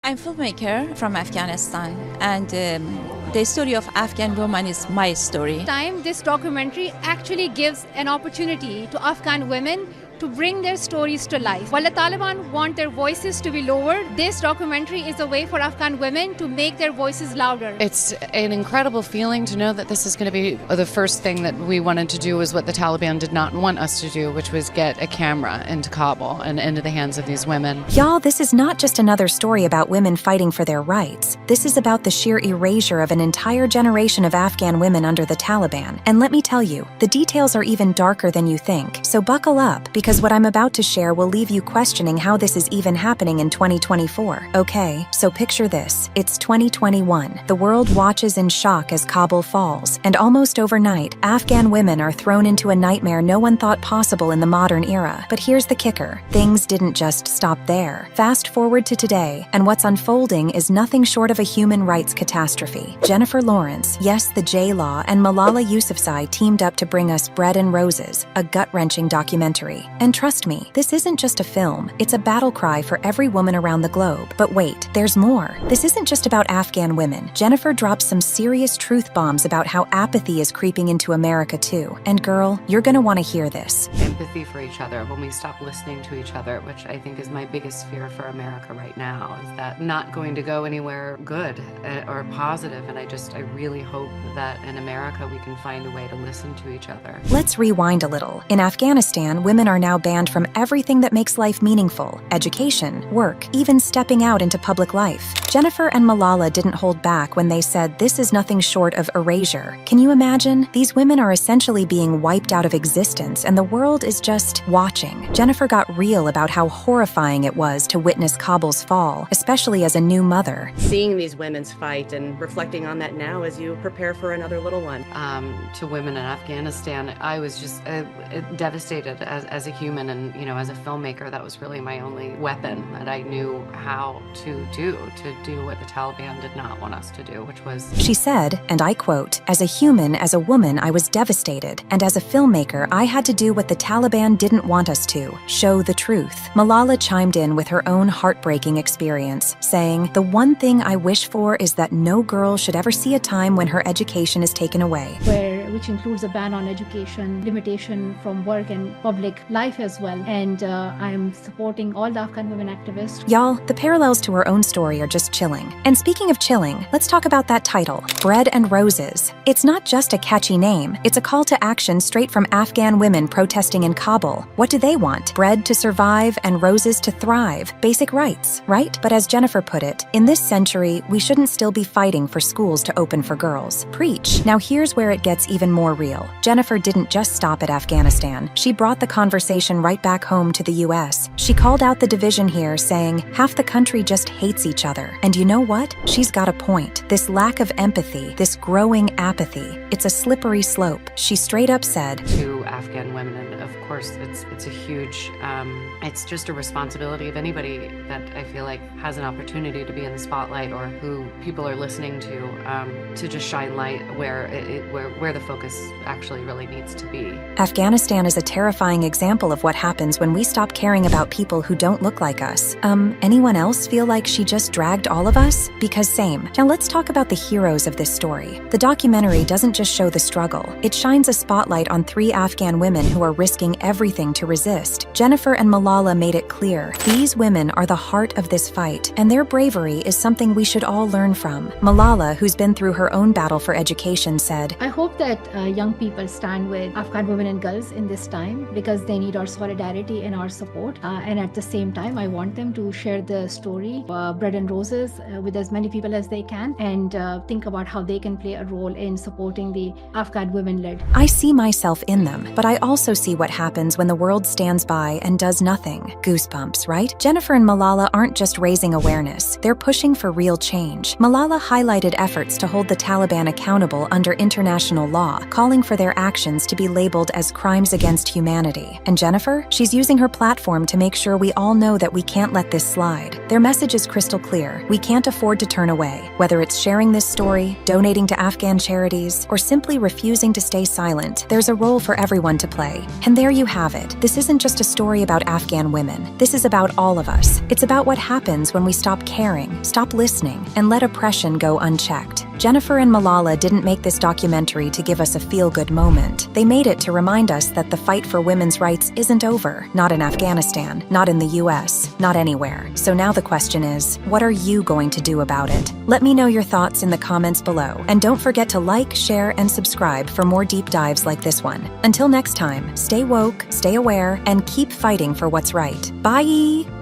I'm Filmmaker from Afghanistan, and the story of Afghan woman is my story. This documentary actually gives an opportunity to Afghan women to bring their stories to life. While the Taliban want their voices to be lowered, this documentary is a way for Afghan women to make their voices louder. It's an incredible feeling to know that this is going to be the first thing that we wanted to do was what the Taliban did not want us to do, which was get a camera into Kabul and into the hands of these women. Y'all, this is not just another story about women fighting for their rights. This is about the sheer erasure of an entire generation of Afghan women under the Taliban. And let me tell you, the details are even darker than you think. So buckle up, because what I'm about to share will leave you questioning how this is even happening in 2024. Okay, so picture this. It's 2021. The world watches in shock as Kabul falls, and almost overnight, Afghan women are thrown into a nightmare no one thought possible in the modern era. But here's the kicker. Things didn't just stop there. Fast forward to today, and what's unfolding is nothing short of a human rights catastrophe. Jennifer Lawrence, yes, the J-Law, and Malala Yousafzai teamed up to bring us Bread and Roses, a gut-wrenching documentary. And trust me, this isn't just a film, it's a battle cry for every woman around the globe. But wait, there's more. This isn't just about Afghan women. Jennifer drops some serious truth bombs about how apathy is creeping into America too. And girl, you're gonna want to hear this. Empathy for each other when we stop listening to each other, which I think is my biggest fear for America right now, is that not going to go anywhere good or positive. And I really hope that in America we can find a way to listen to each other. Let's rewind a little. In Afghanistan, women are now banned from everything that makes life meaningful: education, work, even stepping out into public life. Jennifer and Malala didn't hold back when they said this is nothing short of erasure. Can you imagine? These women are essentially being wiped out of existence, and the world is just watching. Jennifer got real about how horrifying it was to witness Kabul's fall, especially as a new mother. Seeing these women's fight and reflecting on that now as you prepare for another little one. To women in Afghanistan, I was just devastated as a human, and as a filmmaker, that was really my only weapon that I knew how to do what the Taliban did not want us to do, which was... She said, and I quote, "As a human, as a woman, I was devastated, and as a filmmaker, I had to do what the Taliban didn't want us to, show the truth." Malala chimed in with her own heartbreaking experience, saying, "The one thing I wish for is that no girl should ever see a time when her education is taken away." Which includes a ban on education, limitation from work and public life as well. And I'm supporting all the Afghan women activists. Y'all, the parallels to her own story are just chilling. And speaking of chilling, let's talk about that title, Bread and Roses. It's not just a catchy name, it's a call to action straight from Afghan women protesting in Kabul. What do they want? Bread to survive and roses to thrive. Basic rights, right? But as Jennifer put it, in this century, we shouldn't still be fighting for schools to open for girls. Preach. Now here's where it gets even more real. Jennifer didn't just stop at Afghanistan. She brought the conversation right back home to the US. She called out the division here, saying, half the country just hates each other. And you know what? She's got a point. This lack of empathy, this growing apathy, it's a slippery slope. She straight up said, to Afghan women, and of course it's a huge, it's just a responsibility of anybody that I feel like has an opportunity to be in the spotlight or who people are listening to just shine light where the focus actually really needs to be. Afghanistan is a terrifying example of what happens when we stop caring about people who don't look like us. Anyone else feel like she just dragged all of us? Because same. Now let's talk about the heroes of this story. The documentary doesn't just show the struggle. It shines a spotlight on 3 Afghan women who are risking everything to resist. Jennifer and Malala made it clear. These women are the heart of this fight, and their bravery is something we should all learn from. Malala, who's been through her own battle for education, said, I hope that young people stand with Afghan women and girls in this time because they need our solidarity and our support. And at the same time, I want them to share the story, Bread and Roses, with as many people as they can and think about how they can play a role in supporting the Afghan women-led. I see myself in them, but I also see what happens when the world stands by and does nothing. Goosebumps, right? Jennifer and Malala aren't just raising awareness, they're pushing for real change. Malala highlighted efforts to hold the Taliban accountable under international law, calling for their actions to be labeled as crimes against humanity. And Jennifer? She's using her platform to make sure we all know that we can't let this slide. Their message is crystal clear. We can't afford to turn away. Whether it's sharing this story, donating to Afghan charities, or simply refusing to stay silent, there's a role for everyone to play. And there you have it. This isn't just a story about Afghan women. This is about all of us. It's about what happens when we stop caring, stop listening, and let oppression go unchecked. Jennifer and Malala didn't make this documentary to give us a feel-good moment. They made it to remind us that the fight for women's rights isn't over. Not in Afghanistan, not in the US, not anywhere. So now the question is, what are you going to do about it? Let me know your thoughts in the comments below. And don't forget to like, share, and subscribe for more deep dives like this one. Until next time, stay woke, stay aware, and keep fighting for what's right. Bye!